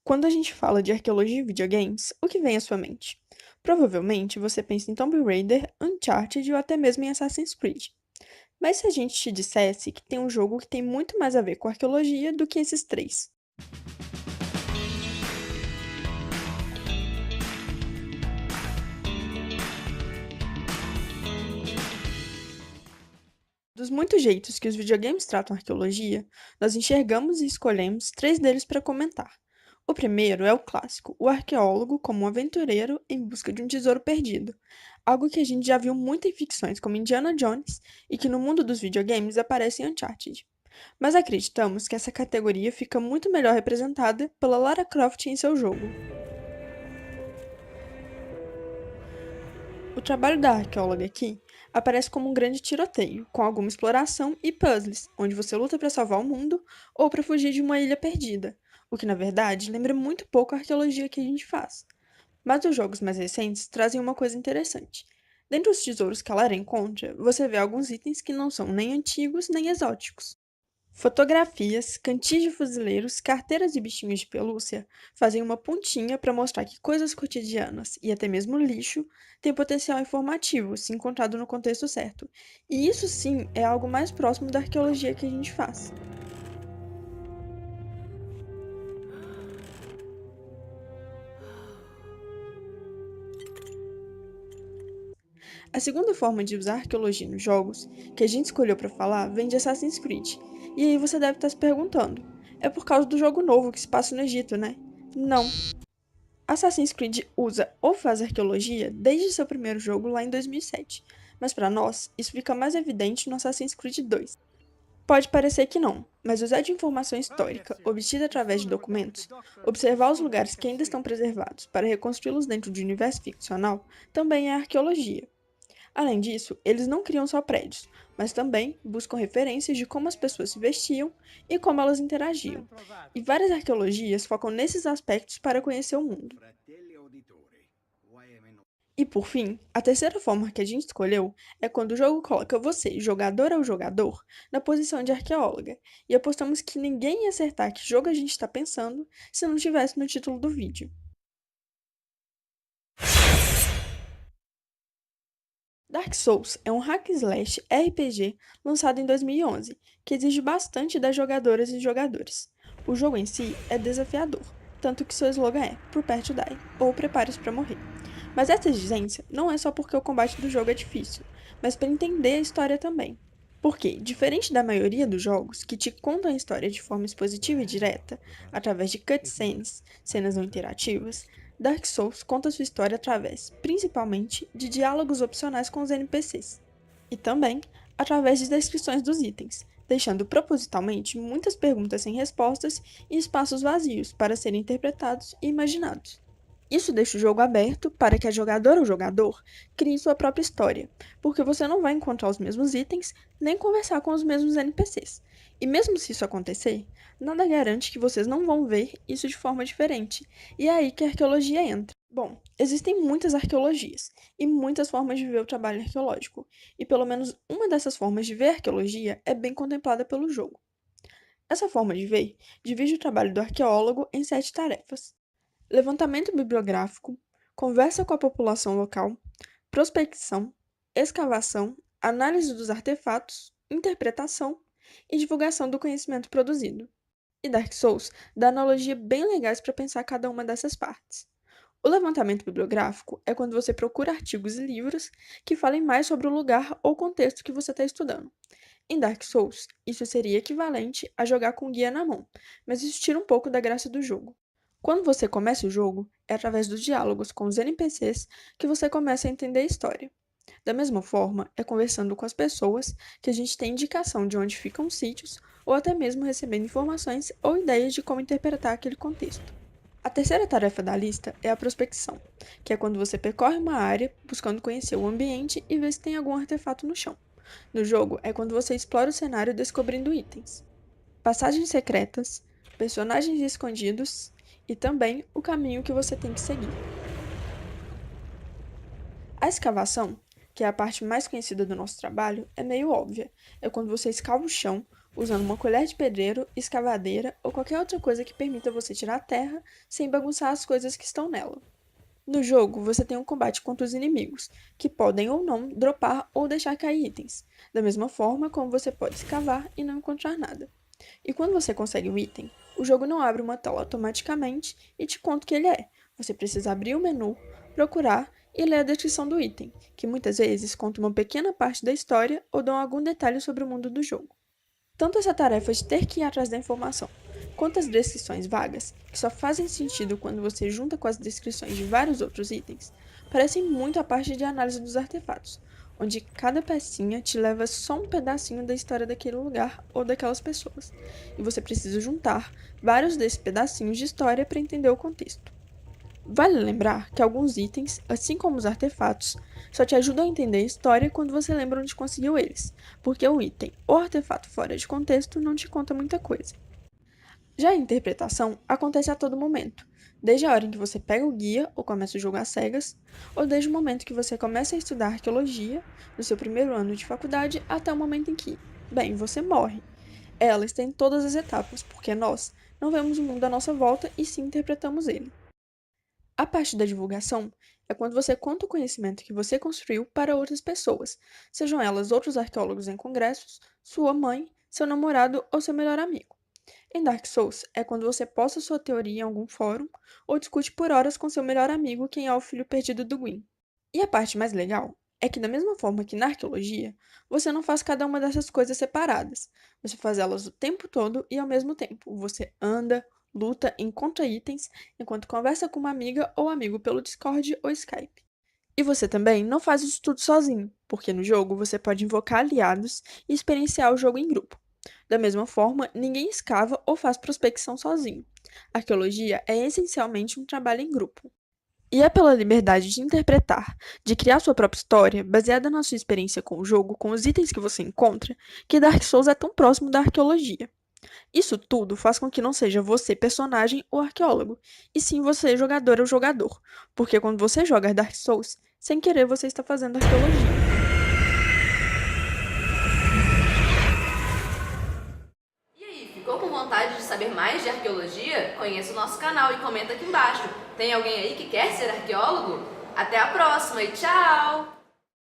Quando a gente fala de arqueologia e videogames, o que vem à sua mente? Provavelmente você pensa em Tomb Raider, Uncharted ou até mesmo em Assassin's Creed. Mas se a gente te dissesse que tem um jogo que tem muito mais a ver com arqueologia do que esses três? Dos muitos jeitos que os videogames tratam a arqueologia, nós enxergamos e escolhemos três deles para comentar. O primeiro é o clássico, o arqueólogo como um aventureiro em busca de um tesouro perdido, algo que a gente já viu muito em ficções como Indiana Jones e que no mundo dos videogames aparece em Uncharted. Mas acreditamos que essa categoria fica muito melhor representada pela Lara Croft em seu jogo. O trabalho da arqueóloga aqui aparece como um grande tiroteio, com alguma exploração e puzzles, onde você luta para salvar o mundo ou para fugir de uma ilha perdida, o que na verdade lembra muito pouco a arqueologia que a gente faz. Mas os jogos mais recentes trazem uma coisa interessante. Dentre os tesouros que a Lara encontra, você vê alguns itens que não são nem antigos nem exóticos. Fotografias, cantis de fuzileiros, carteiras e bichinhos de pelúcia fazem uma pontinha para mostrar que coisas cotidianas e até mesmo lixo têm potencial informativo se encontrado no contexto certo. E isso sim é algo mais próximo da arqueologia que a gente faz. A segunda forma de usar arqueologia nos jogos, que a gente escolheu para falar, vem de Assassin's Creed. E aí você deve estar se perguntando: é por causa do jogo novo que se passa no Egito, né? Não. Assassin's Creed usa ou faz arqueologia desde seu primeiro jogo lá em 2007, mas para nós isso fica mais evidente no Assassin's Creed 2. Pode parecer que não, mas usar de informação histórica obtida através de documentos, observar os lugares que ainda estão preservados para reconstruí-los dentro de um universo ficcional, também é arqueologia. Além disso, eles não criam só prédios, mas também buscam referências de como as pessoas se vestiam e como elas interagiam. E várias arqueologias focam nesses aspectos para conhecer o mundo. E por fim, a terceira forma que a gente escolheu é quando o jogo coloca você, jogador ou jogador, na posição de arqueóloga, e apostamos que ninguém ia acertar que jogo a gente está pensando se não tivesse no título do vídeo. Dark Souls é um hack slash RPG lançado em 2011, que exige bastante das jogadoras e jogadores. O jogo em si é desafiador, tanto que seu slogan é Prepare to Die, ou Prepare-se para morrer. Mas essa exigência não é só porque o combate do jogo é difícil, mas para entender a história também. Porque, diferente da maioria dos jogos, que te contam a história de forma expositiva e direta, através de cutscenes, cenas não interativas, Dark Souls conta sua história através, principalmente, de diálogos opcionais com os NPCs. E também através de descrições dos itens, deixando propositalmente muitas perguntas sem respostas e espaços vazios para serem interpretados e imaginados. Isso deixa o jogo aberto para que a jogadora ou jogador crie sua própria história, porque você não vai encontrar os mesmos itens nem conversar com os mesmos NPCs. E mesmo se isso acontecer, nada garante que vocês não vão ver isso de forma diferente. E é aí que a arqueologia entra. Bom, existem muitas arqueologias e muitas formas de ver o trabalho arqueológico, e pelo menos uma dessas formas de ver a arqueologia é bem contemplada pelo jogo. Essa forma de ver divide o trabalho do arqueólogo em 7 tarefas: levantamento bibliográfico, conversa com a população local, prospecção, escavação, análise dos artefatos, interpretação e divulgação do conhecimento produzido. E Dark Souls dá analogia bem legais para pensar cada uma dessas partes. O levantamento bibliográfico é quando você procura artigos e livros que falem mais sobre o lugar ou contexto que você está estudando. Em Dark Souls, isso seria equivalente a jogar com guia na mão, mas isso tira um pouco da graça do jogo. Quando você começa o jogo, é através dos diálogos com os NPCs que você começa a entender a história. Da mesma forma, é conversando com as pessoas que a gente tem indicação de onde ficam os sítios ou até mesmo recebendo informações ou ideias de como interpretar aquele contexto. A terceira tarefa da lista é a prospecção, que é quando você percorre uma área buscando conhecer o ambiente e ver se tem algum artefato no chão. No jogo, é quando você explora o cenário descobrindo itens, passagens secretas, personagens escondidos e também o caminho que você tem que seguir. A escavação, que é a parte mais conhecida do nosso trabalho, é meio óbvia. É quando você escava o chão, usando uma colher de pedreiro, escavadeira ou qualquer outra coisa que permita você tirar a terra sem bagunçar as coisas que estão nela. No jogo, você tem um combate contra os inimigos, que podem ou não dropar ou deixar cair itens, da mesma forma como você pode escavar e não encontrar nada. E quando você consegue um item, o jogo não abre uma tela automaticamente e te conta o que ele é. Você precisa abrir o menu, procurar e ler a descrição do item, que muitas vezes conta uma pequena parte da história ou dão algum detalhe sobre o mundo do jogo. Tanto essa tarefa de ter que ir atrás da informação, quanto as descrições vagas, que só fazem sentido quando você junta com as descrições de vários outros itens, parecem muito a parte de análise dos artefatos, onde cada pecinha te leva só um pedacinho da história daquele lugar ou daquelas pessoas, e você precisa juntar vários desses pedacinhos de história para entender o contexto. Vale lembrar que alguns itens, assim como os artefatos, só te ajudam a entender a história quando você lembra onde conseguiu eles, porque o item ou artefato fora de contexto não te conta muita coisa. Já a interpretação acontece a todo momento, desde a hora em que você pega o guia ou começa o jogo às cegas, ou desde o momento que você começa a estudar arqueologia, no seu primeiro ano de faculdade, até o momento em que, bem, você morre. Ela está em todas as etapas, porque nós não vemos o mundo à nossa volta e sim interpretamos ele. A parte da divulgação é quando você conta o conhecimento que você construiu para outras pessoas, sejam elas outros arqueólogos em congressos, sua mãe, seu namorado ou seu melhor amigo. Em Dark Souls é quando você posta sua teoria em algum fórum ou discute por horas com seu melhor amigo quem é o filho perdido do Gwyn. E a parte mais legal é que, da mesma forma que na arqueologia, você não faz cada uma dessas coisas separadas. Você faz elas o tempo todo e ao mesmo tempo. Você anda, luta, encontra itens, enquanto conversa com uma amiga ou amigo pelo Discord ou Skype. E você também não faz isso tudo sozinho, porque no jogo você pode invocar aliados e experienciar o jogo em grupo. Da mesma forma, ninguém escava ou faz prospecção sozinho. Arqueologia é essencialmente um trabalho em grupo. E é pela liberdade de interpretar, de criar sua própria história, baseada na sua experiência com o jogo, com os itens que você encontra, que Dark Souls é tão próximo da arqueologia. Isso tudo faz com que não seja você personagem ou arqueólogo, e sim você jogador ou jogador, porque quando você joga Dark Souls, sem querer você está fazendo arqueologia. E aí, ficou com vontade de saber mais de arqueologia? Conheça o nosso canal e comenta aqui embaixo. Tem alguém aí que quer ser arqueólogo? Até a próxima e tchau!